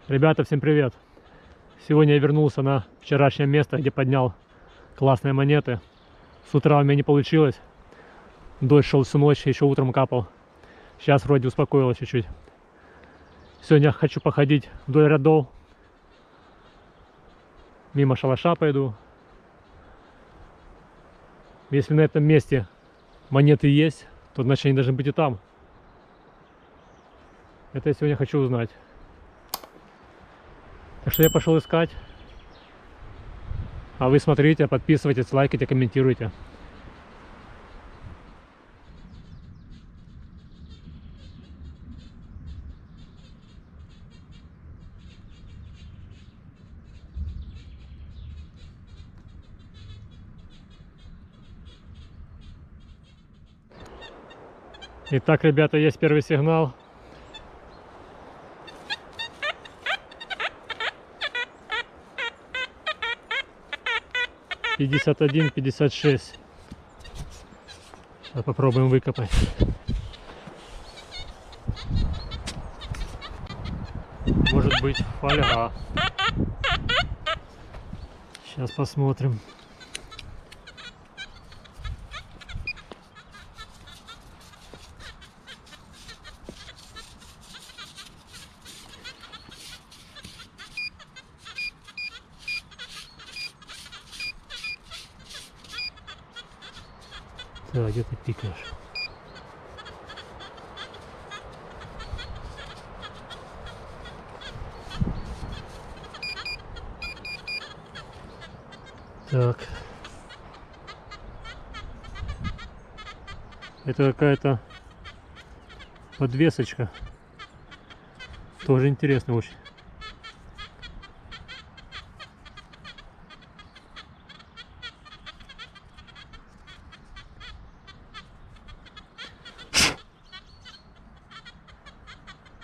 Ребята, всем привет! Сегодня я вернулся на вчерашнее место, где поднял классные монеты. С утра у меня не получилось. Дождь шел всю ночь, еще утром капал. Сейчас вроде успокоилось чуть-чуть. Сегодня хочу походить вдоль рядов. Мимо шалаша пойду. Если на этом месте монеты есть, то значит они должны быть и там. Это я сегодня хочу узнать. Так что я пошел искать. А вы смотрите, подписывайтесь, лайкайте, комментируйте. Итак, ребята, есть первый сигнал. Пятьдесят один, 56. Сейчас попробуем выкопать. Может быть, фольга. Сейчас посмотрим. Да, где ты пикаешь? Так. Это какая-то подвесочка. Тоже интересно очень.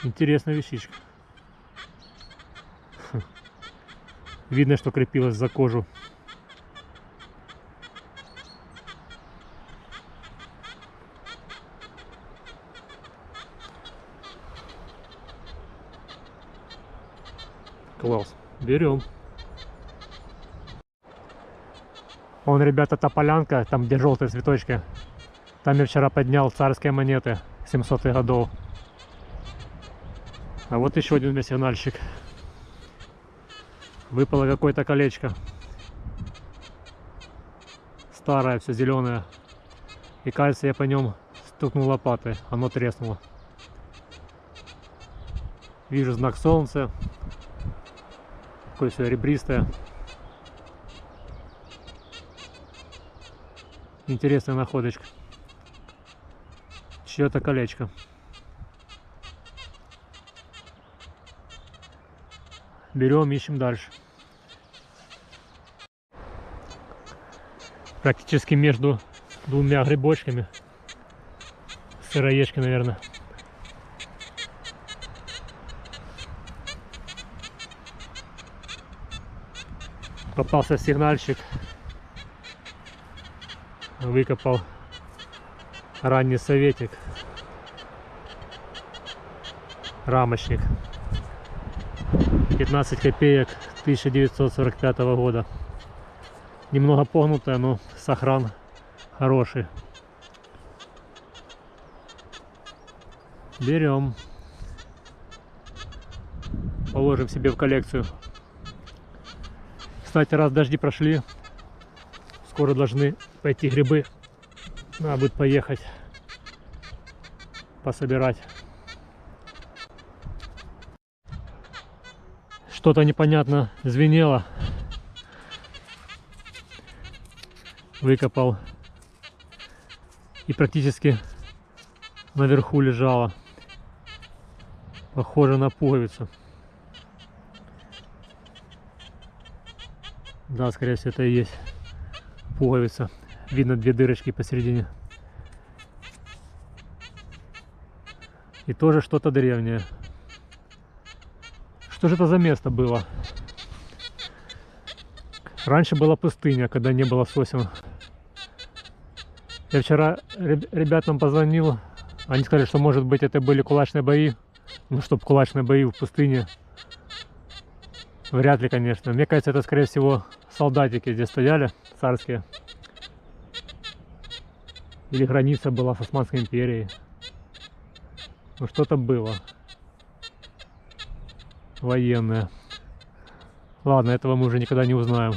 Интересная вещичка. Видно, что крепилась за кожу. Класс. Берем. Вон, ребята, та полянка, там где желтые цветочки. Там я вчера поднял царские монеты 700-х годов. А вот еще один у меня сигнальщик. Выпало какое-то колечко. Старое, все зеленое. И кажется, я по нем стукнул лопатой. Оно треснуло. Вижу знак солнца. Такое все ребристое. Интересная находочка. Чье-то колечко. Берем, ищем дальше. Практически между двумя грибочками. Сыроежки, наверное. Попался сигнальщик. Выкопал ранний советик. Рамочник. 15 копеек 1945 года. Немного погнутая, но сохран хороший. Берем. Положим себе в коллекцию. Кстати, раз дожди прошли, скоро должны пойти грибы. Надо будет поехать пособирать. Что-то непонятно звенело. Выкопал. И практически наверху лежало. Похоже на пуговицу. Да, скорее всего, это и есть пуговица. Видно две дырочки посередине. И тоже что-то древнее. Что же это за место было? Раньше была пустыня, когда не было сосен. Я вчера ребятам позвонил. Они сказали, что может быть это были кулачные бои. Ну, чтобы кулачные бои в пустыне. Вряд ли, конечно. Мне кажется, это, скорее всего, солдатики здесь стояли, царские. Или граница была с Османской империей. Ну, что-то было. Военное. Ладно, этого мы уже никогда не узнаем.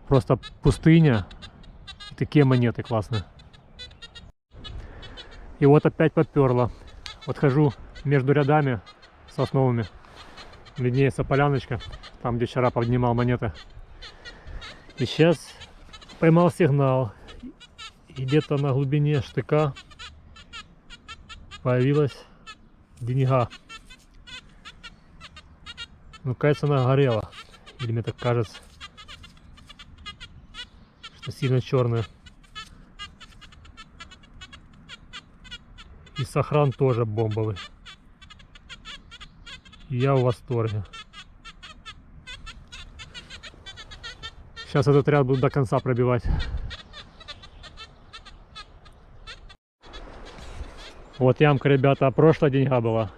Просто пустыня. И такие монеты классные. И вот опять поперло. Вот хожу между рядами сосновыми. Виднеется поляночка, там где вчера поднимал монеты. И сейчас поймал сигнал. И где-то на глубине штыка появилась деньга. Ну, кажется, она горела. Или мне так кажется, что сильно черная. И сохран тоже бомбовый. Я в восторге. Сейчас этот ряд буду до конца пробивать. Вот ямка, ребята, прошлая деньга была.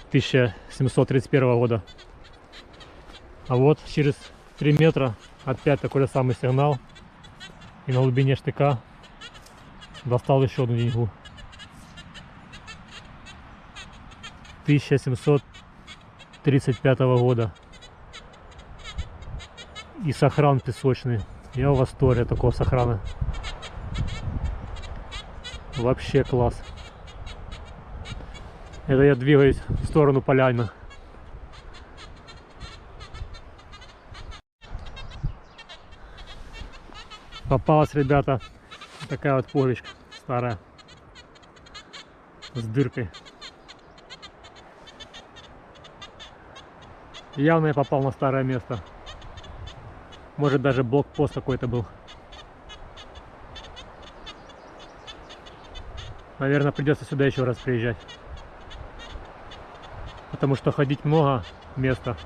1731 года. А вот через 3 метра опять такой же самый сигнал. И на глубине штыка достал еще одну деньгу. 1735 года. И сохран песочный. Я в восторге от такого сохрана. Вообще класс. Это я двигаюсь в сторону поляны. Попалась, ребята, такая вот пуговичка старая. С дыркой. Явно я попал на старое место. Может, даже блокпост какой-то был. Наверное, придется сюда еще раз приезжать. Потому что ходить много места.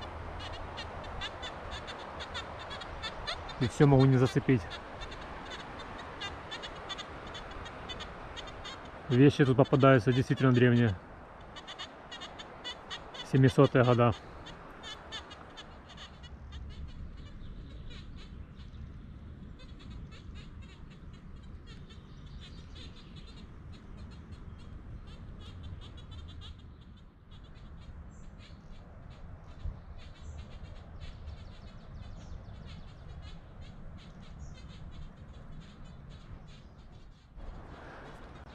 И все могу не зацепить. Вещи тут попадаются действительно древние. 700-е года.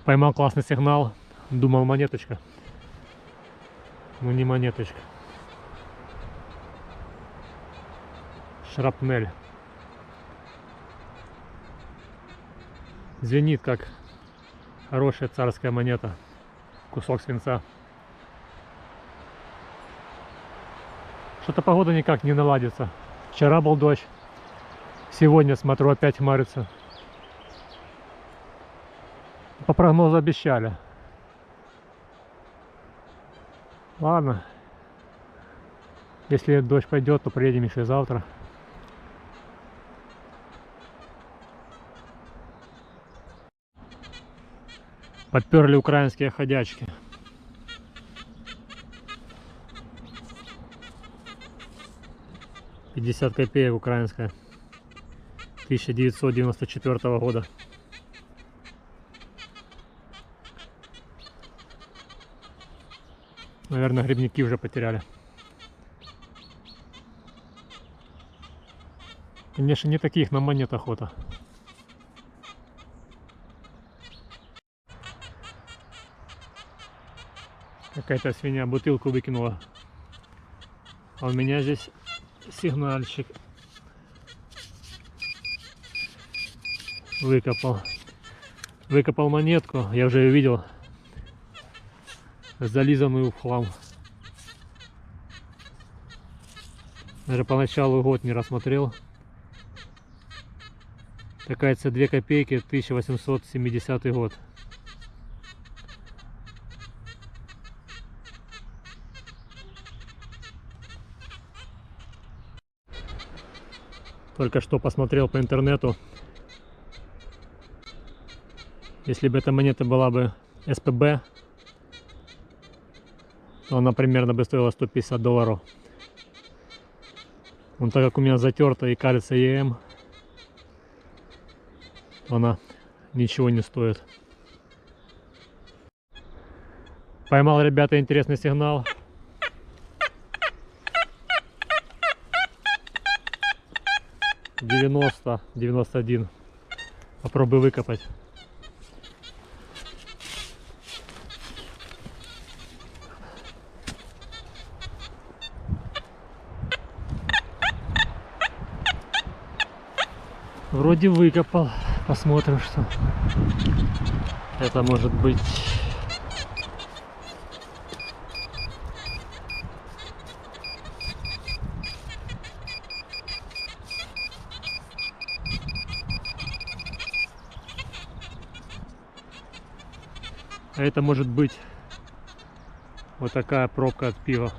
Поймал классный сигнал. Думал, монеточка. Ну, не монеточка. Шрапнель. Звенит как хорошая царская монета. Кусок свинца. Что-то погода никак не наладится. Вчера был дождь. Сегодня, смотрю, опять хмарится. По прогнозу обещали. Ладно. Если дождь пойдет, то приедем еще и завтра. Подперли украинские ходячки. $50 копеек украинская. 1994 года. Наверное, грибники уже потеряли. Конечно, не таких на монет охота. Какая-то свинья бутылку выкинула. А у меня здесь сигнальщик. Выкопал монетку. Я уже ее видел. Зализанную в хлам. Даже поначалу год не рассмотрел. Такая 2 копейки, 1870 год. Только что посмотрел по интернету. Если бы эта монета была бы СПБ, то она примерно бы стоила $150. Вот так как у меня затерта и кальция ЕМ, она ничего не стоит. Поймал, ребята, интересный сигнал. (90, 91). Попробую выкопать. Вроде выкопал. Посмотрим, что это может быть. А это может быть вот такая пробка от пива.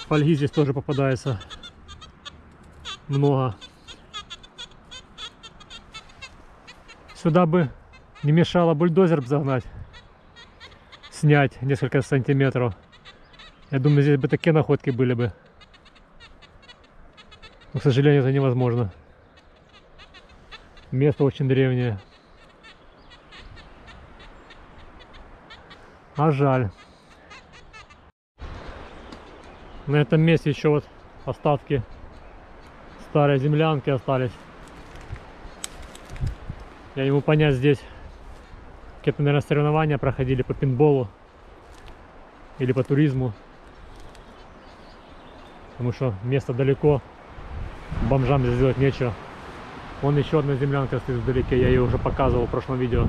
Фольги здесь тоже попадается много. Сюда бы не мешало бульдозер загнать, снять несколько сантиметров. Я думаю, здесь бы такие находки были бы. Но, к сожалению, это невозможно. Место очень древнее. А жаль. На этом месте еще вот остатки старой землянки остались. Я не могу понять, здесь какие-то, наверное, соревнования проходили по пейнтболу или по туризму. Потому что место далеко, бомжам здесь делать нечего. Вон еще одна землянка стоит вдалеке, я ее уже показывал в прошлом видео.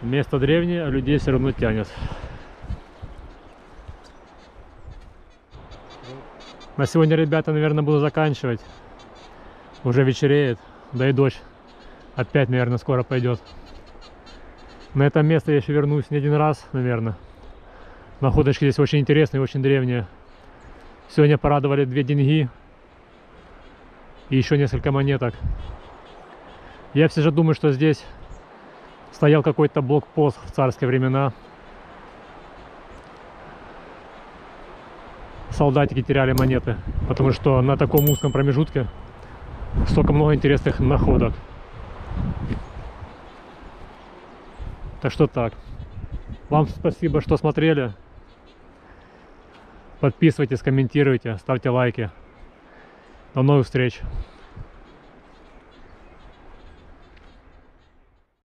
Место древнее, а людей все равно тянет. На сегодня, ребята, наверное, буду заканчивать. Уже вечереет, да и дождь опять, наверное, скоро пойдет. На это место я еще вернусь не один раз, наверное. Находочки здесь очень интересные, очень древние. Сегодня порадовали 2 деньги и еще несколько монеток. Я все же думаю, что здесь стоял какой-то блокпост в царские времена. Солдатики теряли монеты, потому что на таком узком промежутке столько много интересных находок. Так что так. Вам спасибо, что смотрели. Подписывайтесь, комментируйте, ставьте лайки. До новых встреч.